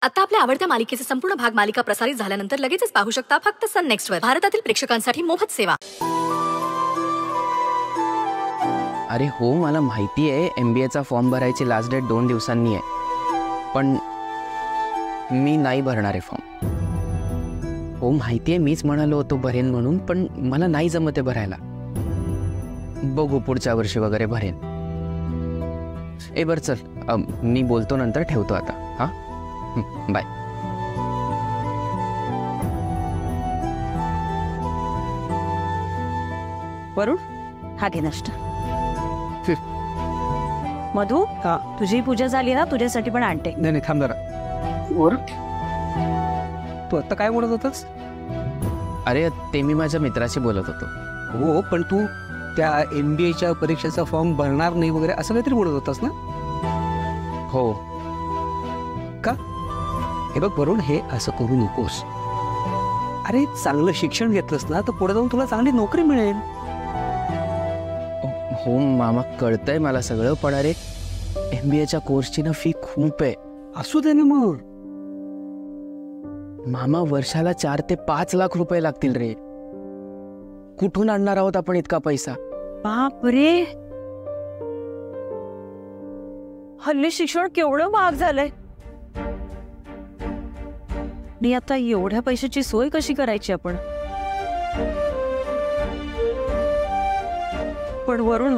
आता आपल्या आवडत्या मालिकेचे संपूर्ण भाग मालिका प्रसारित झाल्यानंतर लगेचच पाहू शकता फक्त सन नेक्स्ट वर. भारतातील प्रेक्षकांसाठी मोफत सेवा. अरे हो, मला माहिती आहे MBAचा फॉर्म भरायची लास्ट डेट 2 दिवसांनी आहे, पण मी नाही भरणार आहे फॉर्म. हो माहिती आहे, मीच म्हणालो होतो भरेन म्हणून, पण मला नाही जमत आहे भरायला. बघू पुढच्या वर्षी वगैरे भरेन. बरं चल, मी बोलतो नंतर, ठेवतो आता. हां बाय. वरुण, हा घे नाश्ता. मधू, तुझी पूजा झाली ना, तुझ्यासाठी पण आणते. नाही नाही, थांब जरा. वरुण, तू आता काय बोलत होतास? अरे ते मी माझ्या मित्राशी बोलत होतो. हो, पण तू त्या MBAच्या परीक्षेचा फॉर्म भरणार नाही वगैरे असं काहीतरी बोलत होतास ना? हो. का? हे बघ वरुण, हे असं करू नकोस. अरे चांगलं शिक्षण घेतलंस ना तर पुढे जाऊन तुला चांगली नोकरी मिळेल. हो मामा, कळतंय मला सगळं, पण अरे MBAच्या कोर्सची ना फी खूप आहे. असू दे ना मग. मामा, वर्षाला 4 ते 5 लाख रुपये लागतील रे. कुठून आणणार आहोत आपण इतका पैसा? बापरे, हल्ली शिक्षण केवढं महाग झालंय. आणि आता एवढ्या पैशाची सोय कशी करायची आपण? पण वरुण,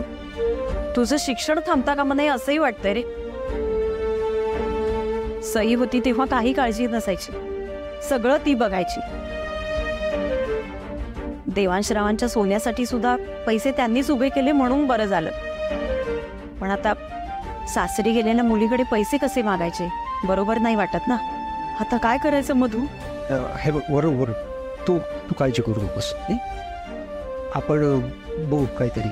तुझं शिक्षण थांबता कामा नये असंही वाटतंय रे. सई होती तेव्हा काही काळजी नसायची, सगळं ती बघायची. देवांशरावांच्या सोन्यासाठी सुद्धा पैसे त्यांनीच उभे केले म्हणून बरं झालं. पण आता सासरी गेलेल्या मुलीकडे पैसे कसे मागायचे? बरोबर नाही वाटत ना. आता काय करायचं मधू? हे बघ वरुण, तू काळजी करू नकोस. आपण बघू काहीतरी,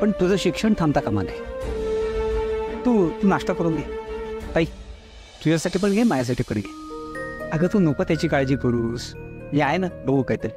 पण तुझं शिक्षण थांबता कामा नये. तू नाश्ता करून घे. ताई, तुझ्यासाठी पण घे, माझ्यासाठी पण घे. अगं तू नको त्याची काळजी करूस. हे आहे ना, बघू काहीतरी.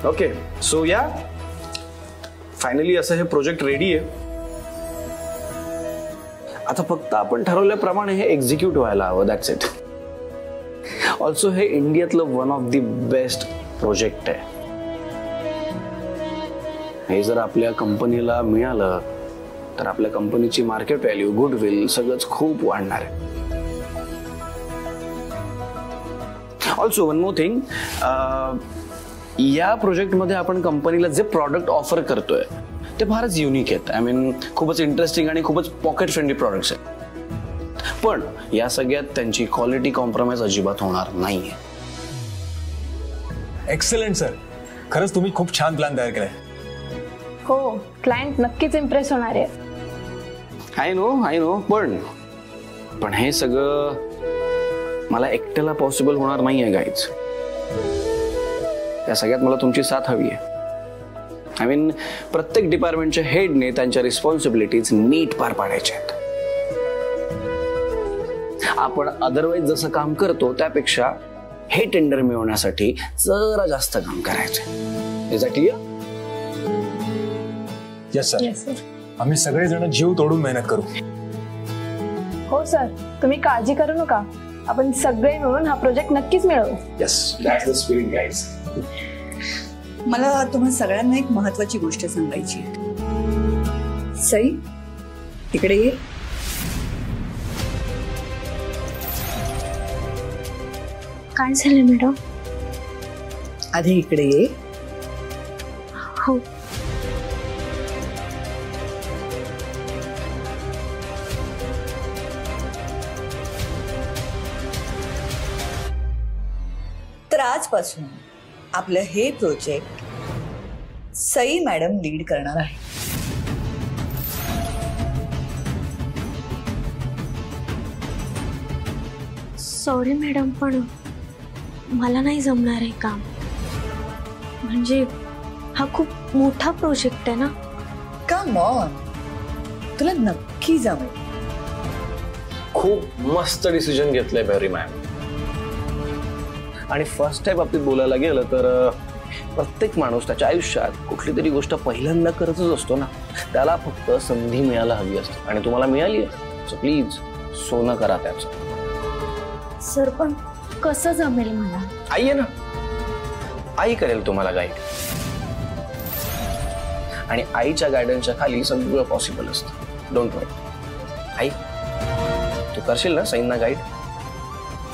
ओके, सो या फायनली असं हे प्रोजेक्ट रेडी आहे. आता फक्त आपण ठरवल्याप्रमाणे हे एक्झिक्यूट व्हायला हवं. That's it. ऑल्सो हे इंडियातलं one of the best project आहे. हे जर आपल्या कंपनीला मिळालं तर आपल्या कंपनीची मार्केट व्हॅल्यू, गुडविल सगळंच खूप वाढणार आहे. ऑल्सो वन मोर थिंग, या प्रोजेक्टमध्ये आपण कंपनीला जे प्रॉडक्ट ऑफर करतोय ते फारच युनिक आहेत. आय मीन खूपच इंटरेस्टिंग आणि खूपच पॉकेट फ्रेंडली प्रॉडक्ट्स आहेत. पण या सगळ्यात त्यांची क्वालिटी कॉम्प्रोमाइज अजिबात होणार नाहीये. एक्सलंट सर, खरंच तुम्ही खूप छान प्लॅन तयार केलाय. हो, क्लायंट नक्कीच इम्प्रेस होणार आहे. आय नो, पण हे सगळं मला एकट्याला पॉसिबल होणार नाहीये गाईज. या सगळ्यात मला तुमची साथ हवी आहे. आय मीन प्रत्येक डिपार्टमेंटच्या हेडने त्यांच्या रिस्पॉन्सिबिलिटीज नीट पार पाडायच्या आहेत. आपण अदरवाईज जसं काम करतो त्यापेक्षा हे टेंडर मिळवण्यासाठी जरा जास्त काम करायचं. Is that clear? Yes sir. आम्ही सगळेजण जीव तोडून मेहनत करू. हो सर, तुम्ही काळजी करू नका. आपण सगळे मिळून हा प्रोजेक्ट नक्कीच मिळवू. Yes, that's the spirit guys. मला तुम्हा सगळ्यांना एक महत्वाची गोष्ट सांगायची आहे. सई, इकडे ये. काय झालं मॅडम? आधी इकडे ये. हो. तर आजपासून आपलं हे प्रोजेक्ट सई मॅडम लीड करणार आहे. सॉरी मॅडम, पण मला नाही जमणार आहे काम. म्हणजे हा खूप मोठा प्रोजेक्ट आहे ना. कम ऑन, तुला नक्की जमेल. खूप मस्त डिसिजन घेतलंय मेरी मॅम. आणि फर्स्ट टाइम बाबतीत बोलायला गेलं तर प्रत्येक माणूस त्याच्या आयुष्यात कुठली तरी गोष्ट पहिल्यांदा करतच असतो ना. त्याला फक्त संधी मिळायला हवी असते आणि तुम्हाला मिळाली आहे. सो प्लीज सोनं करा त्याचं. सर पण कसं जमेल मला? आई आहे ना, आई करेल तुम्हाला गाईड. आणि आईच्या गायडन्सच्या खाली सगळं पॉसिबल असतं. डोंट वरी. आई, तू करशील ना सईंना गाईड?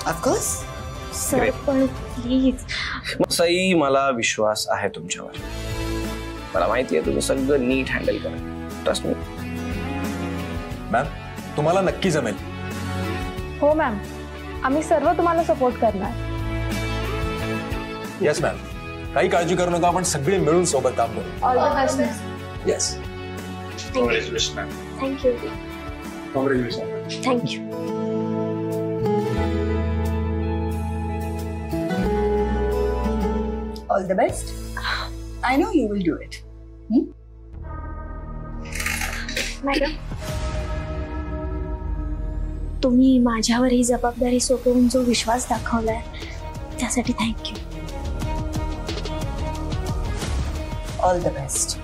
ऑफकोर्स. सर पण प्लीज. सई, मला विश्वास आहे तुमच्यावर. मला माहिती आहे तुम्ही सगळं नीट हँडल करा. Trust me. मॅम, तुम्हाला नक्की जमेल. हो मॅम, आम्ही सर्व तुम्हाला सपोर्ट करणार. येस मॅम, काही काळजी करू नका. आपण सगळे मिळून सोबत काम करू. All the best. Yes. Congratulation ma'am. Thank you. Congratulation. Thank you. All the best. I know you will do it. Madam, तुम्ही माझ्यावर ही जबाबदारी सोपवून जो विश्वास दाखवलाय त्यासाठी thank you. All the best.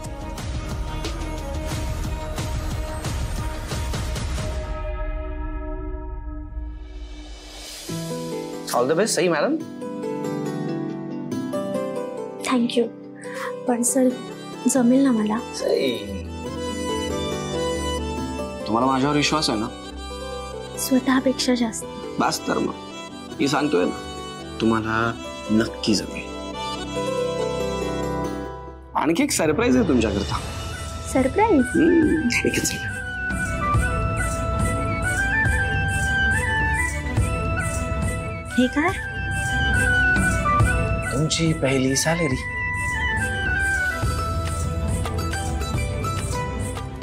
All the best Sai madam. Thank you. पण सर जमेल ना मला? सई, तुम्हाला माझ्यावर विश्वास आहे ना? स्वतःपेक्षा जास्त. बस तर मग मी सांगतोय ना, तुम्हाला नक्की जमेल. आणखी एक सरप्राईज आहे तुमच्याकरता. सरप्राईज? एकच आहे. हे काय? तुमची पहिली salary.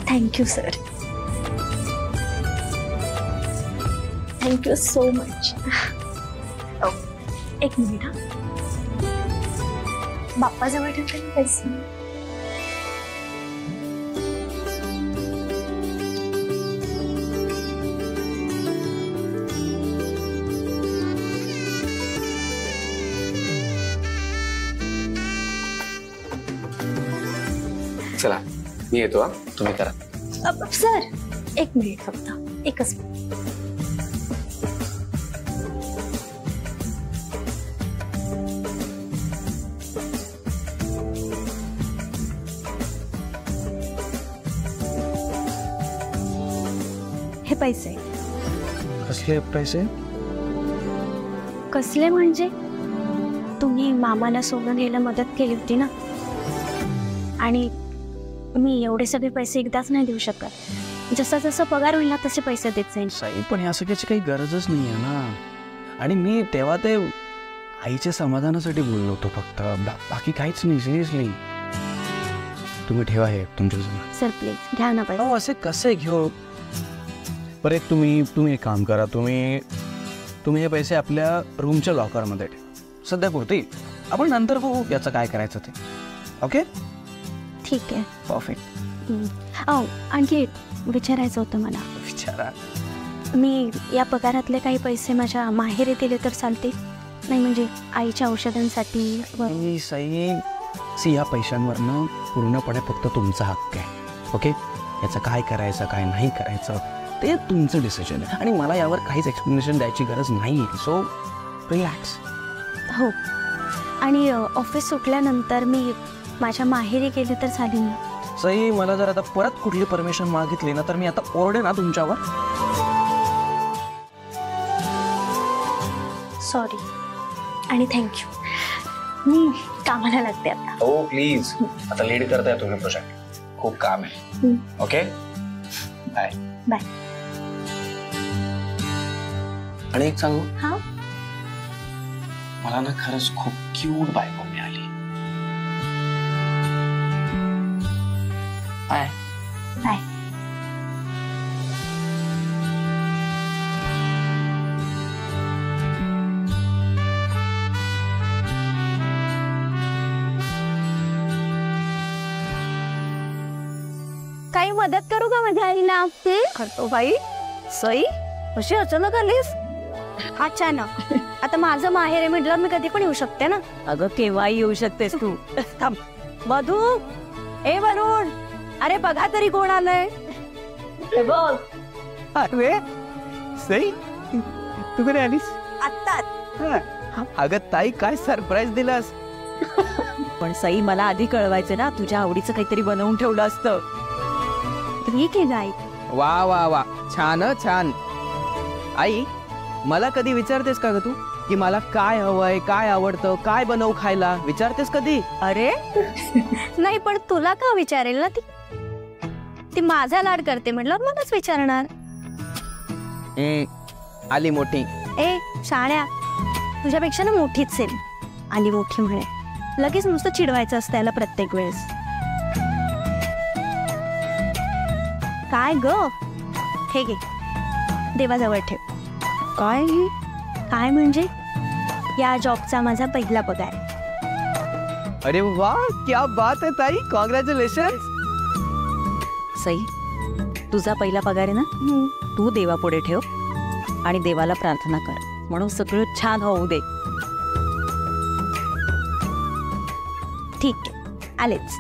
Thank you sir. Thank you so much. एक मिनिट हा. बाप्पाजवळ ठेवते ना पैसे. चला मी येतो. हा, तुम्ही करा. सर एक मिनिट, फक्त एकच मिनिट. हे पैसे. कसले पैसे? कसले म्हणजे तुम्ही मामाला सोनं घ्यायला मदत केली होती ना, आणि मी एवढे सगळे पैसे एकदाच नाही देऊ शकत. जसा जसा पगार होईल ना तसे पैसे देत जाईन. सई, पण या सगळ्याची काही गरजच नाही आहे ना. आणि मी तेव्हा ते आईच्या समाधानासाठी बोललो होतो फक्त, बाकी काहीच नाही. सिरियसली तुम्ही ठेवा हे तुमच्याजवळ. सर प्लीज घ्या ना पैसे. अहो असे कसे घेऊ? बरं एक तुम्ही एक काम करा. तुम्ही हे पैसे आपल्या रूमच्या लॉकरमध्ये ठेवा सध्या पुरती. आपण नंतर बघू याचं काय करायचं ते. ओके? ठीक आहे. परफेक्ट. आणखी विचारायचं होतं मला. विचारा. मी या पगारातले काही पैसे माझ्या माहेरी दिले तर चालते? नाही म्हणजे आईच्या औषधांसाठी. सई, या पैशांवरनं पूर्णपणे फक्त तुमचा हक्क आहे. ओके? याचं काय करायचं काय नाही करायचं ते तुमचं डिसिजन आहे. आणि मला यावर काहीच एक्सप्लेनेशन द्यायची गरज नाही आहे. So relax. हो. आणि ऑफिस सुटल्यानंतर मी माझ्या माहेरी गेले तर चालेल ना? सई, मला जर आता परत कुठली परमिशन मागितली ना तर मी आता ओरडे ना तुमच्यावर. सॉरी आणि थँक्यू. मी कामाला लागते आता. हो प्लीज. आता लीड करताय तुम्ही प्रोजेक्ट. खूप काम आहे. Okay bye. बाय. आणि एक सांगू? हा. मला ना खरंच खूप क्यूट बायको मिळाली. बाय. बाय. मदत करू का माझ्या आईला? करतो बाई. सई कशी अचानक आलीस? अचानक. आता माझं माहेर आहे म्हटलं मी कधी पण येऊ शकते ना. अगं केव्हाही येऊ शकतेस तू. थांब. मधू, ए वरुण, अरे बघा तरी कोण आलंय. बघ. अरे सई, तू कधी आलीस? आत्ता. अगं ताई, काय सरप्राईज दिलास. पण सई मला आधी कळवायचं ना, तुझ्या आवडीचं काहीतरी बनवून ठेवलं असतं. ठीक आहे गाई. वा वा वा, छान छान. आई, मला कधी विचारतेस का ग तू की मला काय हवंय, काय आवडतं, काय बनवू खायला? विचारतेस कधी? अरे नाही, पण तुला का विचारेल ना ती? ती माझा लाड करते म्हटल्यावर मलाच विचारणार. आली मोठी. ए शाण्या, तुझ्यापेक्षा ना मोठीच सेल. आली मोठी म्हणे. लगेच नुसतं चिडवायचं असतं याला प्रत्येक वेळेस. काय ग? हे घे, देवाजवळ ठेव. काय? काय म्हणजे या जॉबचा माझा पहिला पगार. अरे वा, क्या बात है ताई, कॉंग्रॅच्युलेशन. सई, तुझा पहिला पगार आहे ना, तू देवापुढे ठेव आणि देवाला प्रार्थना कर म्हणून सगळं छान होऊ दे. ठीक आहे, आलेच.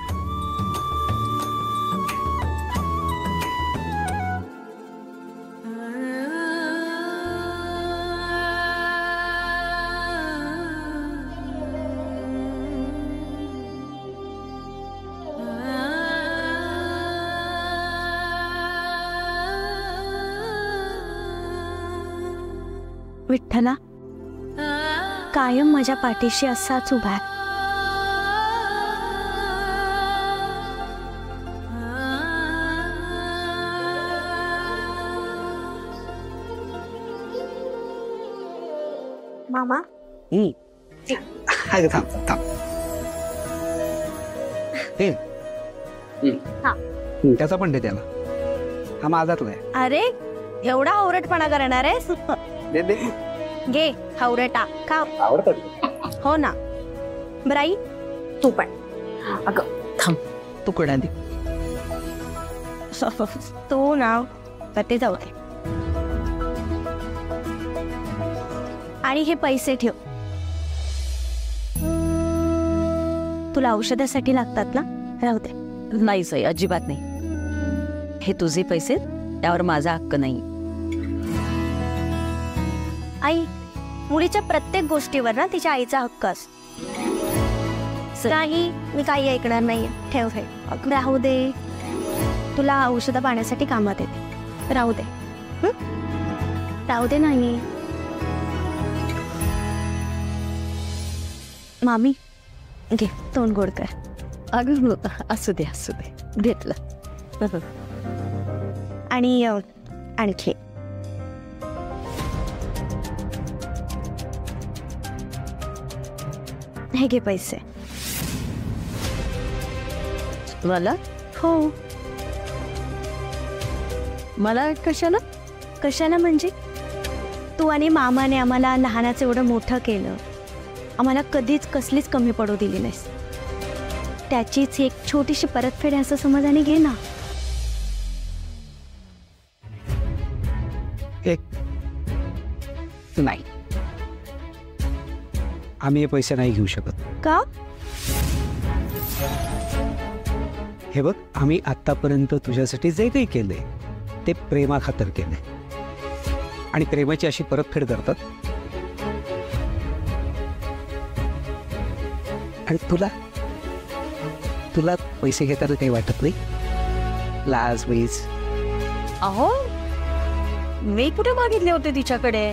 विठ्ठला, कायम माझ्या पाठीशी असाच उभा आहे. मामा, थांब थांब. त्याचा पण दे त्याला. हा माझातला आहे. अरे एवढा आवरटपणा करणार आहेस? दे दे. घे हावरटा खा. आवडतात. हो ना. ब्राई, तू पण. अगं थांब, तुकडा दे. तू ना तर ते जाऊ दे. आणि हे पैसे ठेव. तुला औषधासाठी लागतात ना, राहू दे. नाही सई, अजिबात नाही. हे तुझे पैसे, त्यावर माझा हक्क नाही. आई, मुलीच्या प्रत्येक गोष्टीवर ना तिच्या आईचा हक्क असतो. नाही, मी काही ऐकणार नाही. ठेव हे. राहू दे, तुला औषध पाण्यासाठी कामात येते. राहू दे. राहू दे. नाही मामी, घे तोंड गोड कर. अगं असू दे असू दे, घेतलं. आणि आणखी हे घे पैसे. मला? हो. मला कशाला? कशाला म्हणजे तू आणि मामाने आम्हाला लहानाचं एवढं मोठं केलं. आम्हाला कधीच कसलीच कमी पडू दिली नाहीस. त्याचीच एक छोटीशी परतफेड असं समाधानी घे ना. एक नाही, आम्ही हे पैसे नाही घेऊ शकत. का? हे बघ, आम्ही आतापर्यंत तुझ्यासाठी जे काही केलंय ते प्रेमाखातर केलंय आणि प्रेमाची अशी परतफेड करतात. आणि तुला तुला पैसे घेताना काही वाटत नाही? लाज बीज? अहो, मी कुठे मागितले होते तिच्याकडे?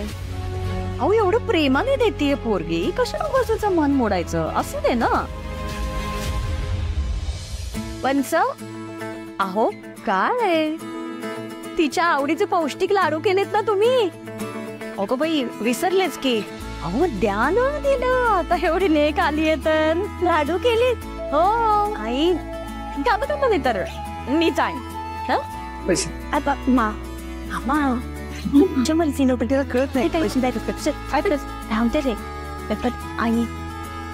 अहो, एवढं प्रेमाने देतीये पोरगी, कशाला उगाचच मन मोडायचं? असू दे ना. पंच, अहो काय तिच्या आवडीचे पौष्टिक लाडू केलेत ना तुम्ही? अगो बाई, विसरलेच की. अहो द्या ना दिलं. आता एवढी लेक आली आहे तर लाडू केलेत. हो आई, गाबत नाही तर मी जाईन. पैसे आता मामा तुमच्या मर्जीनं पण त्याला कळत नाही. पैसे राहते रे. आई,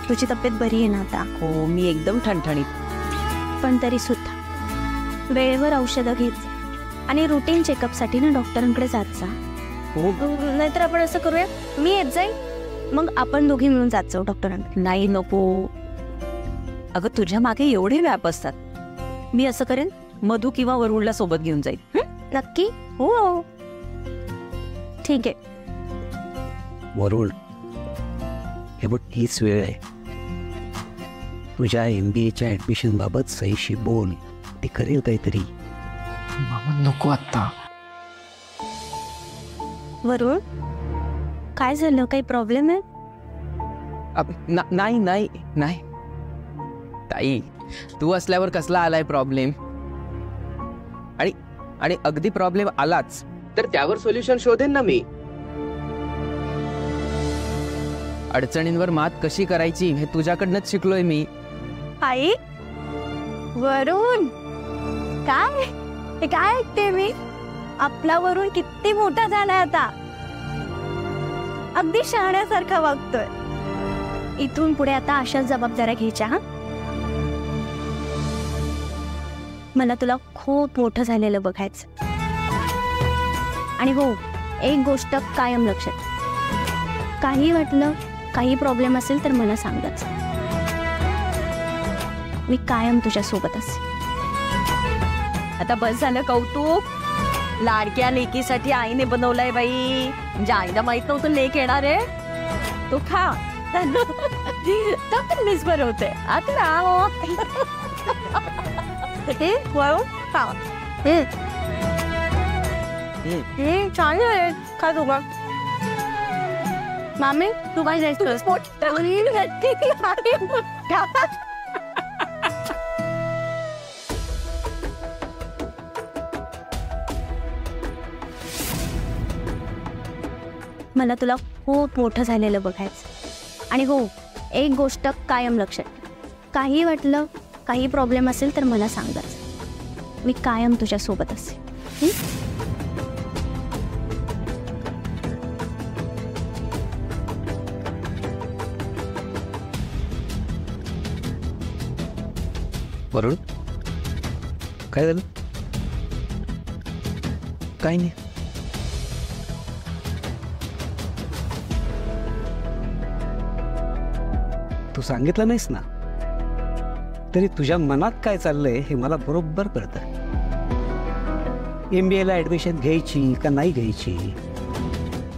तुझी तब्येत बरी आहे ना आता? हो, मी एकदम ठणठणीत. पण तरी सुद्धा वेळेवर औषधं घेत जा आणि रुटीन चेकअपसाठी ना डॉक्टरांकडे जात जा. नाहीतर आपण असं करूया, मी येत जाईल, मग आपण दोघी मिळून जात जाऊ डॉक्टरांकडे. नाही नको. अगं तुझ्या मागे एवढे व्याप असतात. मी असं करेन, मधू किंवा वरुणला सोबत घेऊन जाईल. नक्की? हो ठीक आहे. वरुण, हे बघ, हीच वेळ आहे. तुझ्या MBAच्या ऍडमिशन बाबत सईशी बोल, ती करेल काहीतरी. मामा नको आत्ता. वरुण, काय झालं? काही प्रॉब्लेम आहे? नाही नाही नाही ताई, तू असल्यावर कसला आलाय प्रॉब्लेम? आणि अगदी प्रॉब्लेम आलाच तर त्यावर सोल्युशन शोधेन ना मी. अडचणींवर मात कशी करायची हे तुझ्याकडनंच शिकलोय मी. आई, वरुण, काय हे काय ऐकते मी? आपला वरुण किती मोठा झालाय आता, अगदी शहाण्यासारखा वागतोय. इथून पुढे आता अशाच जबाबदाऱ्या घ्यायच्या. हा, मला तुला खूप मोठं झालेलं बघायचं. आणि हो, एक गोष्ट कायम लक्षात, काही वाटलं, काही प्रॉब्लेम असेल तर मला सांगच. मी कायम तुझ्या सोबत असेल. आता बस झालं कौतुक. लाडक्या लेकीसाठी आईने बनवलंय बाई. म्हणजे आईला माहित नव्हतं लेक येणार आहे. तो खा. मीच बनवते आता. हे वरुण, खा. छान आहे, खा तू. बघ मामी, तू काय जायचं? मला तुला खूप मोठं झालेलं बघायचं. आणि हो, एक गोष्ट कायम लक्षात, काही वाटलं, काही प्रॉब्लेम असेल तर मला सांगच. मी कायम तुझ्या सोबत असेल. वरुण, काय झालं? काय नाही. तू सांगितलं नाहीस ना, तरी तुझ्या मनात काय चाललंय हे मला बरोबर कळतं. MBAला ऍडमिशन घ्यायची का नाही घ्यायची?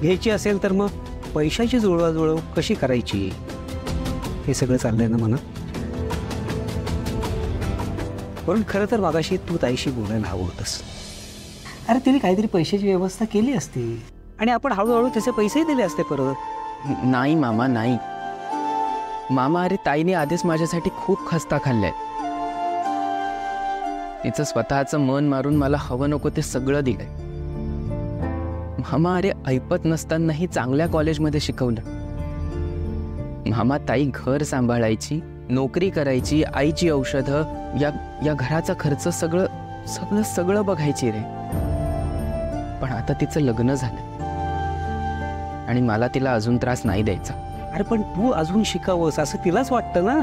घ्यायची असेल तर मग पैशाची जुळवाजुळव कशी करायची, हे सगळं चाललंय ना मनात. पण खरं तर मागाशी तू ताईशी बोलायला हवं होतंस. अरे तिने काहीतरी पैशाची व्यवस्था केली असती आणि आपण हळूहळू त्याचे पैसेही दिले असते परत. नाही मामा, नाही मामा. अरे ताईने आधीच माझ्यासाठी खूप खस्ता खाल्लाय. तिचं स्वतःचं मन मारून मला हवं नको ते सगळं दिलंय. मामा, अरे ऐपत नसतानाही चांगल्या कॉलेजमध्ये शिकवलं. मामा, ताई घर सांभाळायची, नोकरी करायची, आईची औषधं, या घराचा खर्च सगळं सगळं सगळं बघायची रे. पण आता तिचं लग्न झालं आणि मला तिला अजून त्रास नाही द्यायचा. अरे पण तू अजून शिकावंस असं तिलाच वाटतं ना.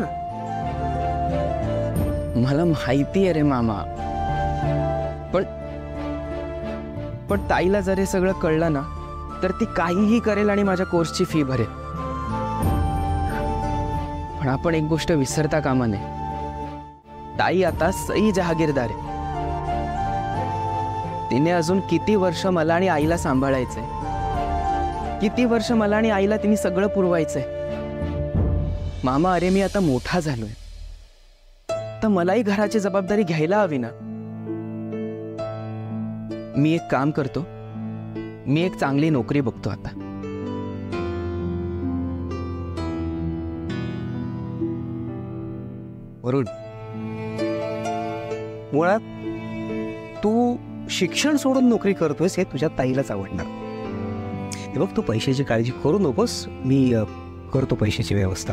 मला माहिती आहे रे मामा, पण ताईला जर हे सगळं कळलं ना तर ती काहीही करेल आणि माझ्या कोर्सची फी भरेल. पण आपण एक गोष्ट विसरता कामा नये, ताई आता सई जहागीरदार आहे. तिने अजून किती वर्ष मला आणि आईला सांभाळायचंय, किती वर्ष मला आणि आईला तिने सगळं पुरवायचंय. मामा, अरे मी आता मोठा झालोय तर मलाही घराची जबाबदारी घ्यायला हवी ना. मी एक काम करतो, मी एक चांगली नोकरी बघतो आता. वरुण, मुळात तू शिक्षण सोडून नोकरी करतोयस हे तुझ्या ताईलाच आवडणार. हे बघ, तू पैशाची काळजी करू नकोस, मी करतो पैशाची व्यवस्था.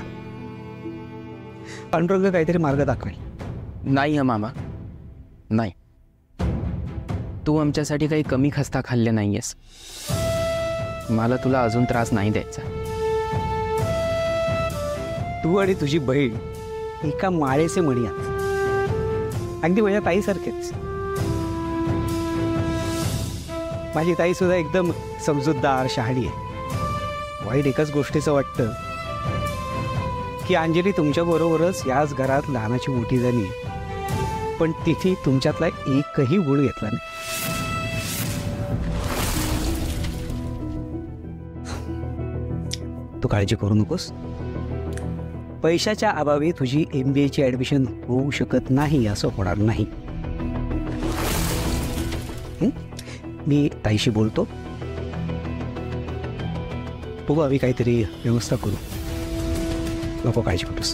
पांडुरंग काहीतरी मार्ग दाखवेल. नाही मामा, नाही. तू आमच्यासाठी काही कमी खस्ता खाल्ले नाहीयेस. मला तुला अजून त्रास नाही द्यायचा. तू आणि तुझी बहीण एका माळेचे मणी आहात, अगदी माझ्या ताईसारखेच. माझी ताई सुद्धा एकदम समजूतदार शहाणी आहे. वाईट एकच गोष्टीचं वाटतं की अंजली तुमच्या बरोबरच याच घरात लहानाची मोठी झाली, पण तिथे तुमच्यातला एकही गुण घेतला नाही. तू काळजी करू नकोस. पैशाच्या अभावी तुझी MBAची ऍडमिशन होऊ शकत नाही असं होणार नाही. मी ताईशी बोलतो, बघू आम्ही काहीतरी व्यवस्था करू. नको काळजी करूस.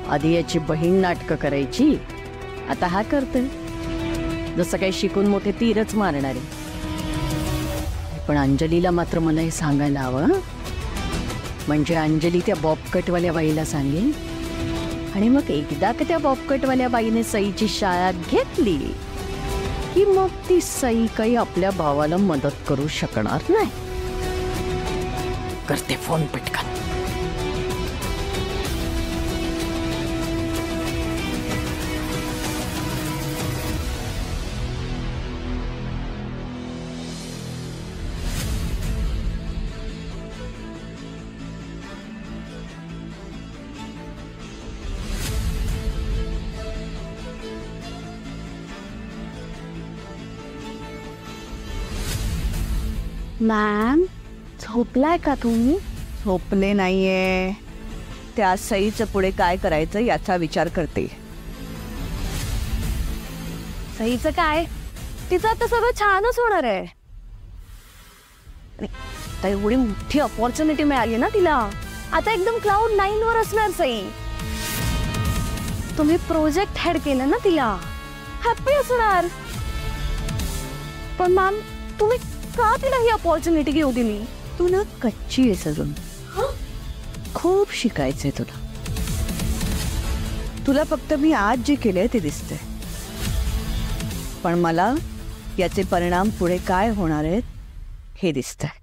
आधी याची बहीण नाटकं करायची, आता हा करते जसं काही शिकून मोठे तीरच मारणारे. पण अंजलीला मात्र मला हे सांगायला हवं, म्हणजे अंजली त्या बॉबकटवाल्या बाईला सांगेल आणि मग एकदा का त्या बॉबकटवाल्या बाईने सईची शाळा घेतली की मग ती सई काही आपल्या भावाला मदत करू शकणार नाही. करते फोन पटकन. मॅम, झोपलाय का तुम्ही? झोपले नाहीये, त्या सईचं पुढे काय करायचं याचा विचार करते. सईचं काय, तिचं आता सगळं छानच होणार आहे. आता एवढी मोठी अपॉर्च्युनिटी मिळाली ना तिला, आता एकदम क्लाउड 9 वर असणार सई. तुम्ही प्रोजेक्ट हेड केलं ना तिला, हॅप्पी असणार. पण मॅम, तुम्ही का तिला ही अपॉर्च्युनिटी घेऊ दिली? तू ना कच्ची आहेस अजून, खूप शिकायचंय तुला. तुला फक्त मी आज जे केलंय ते दिसतंय, पण मला याचे परिणाम पुढे काय होणार आहेत हे दिसतंय.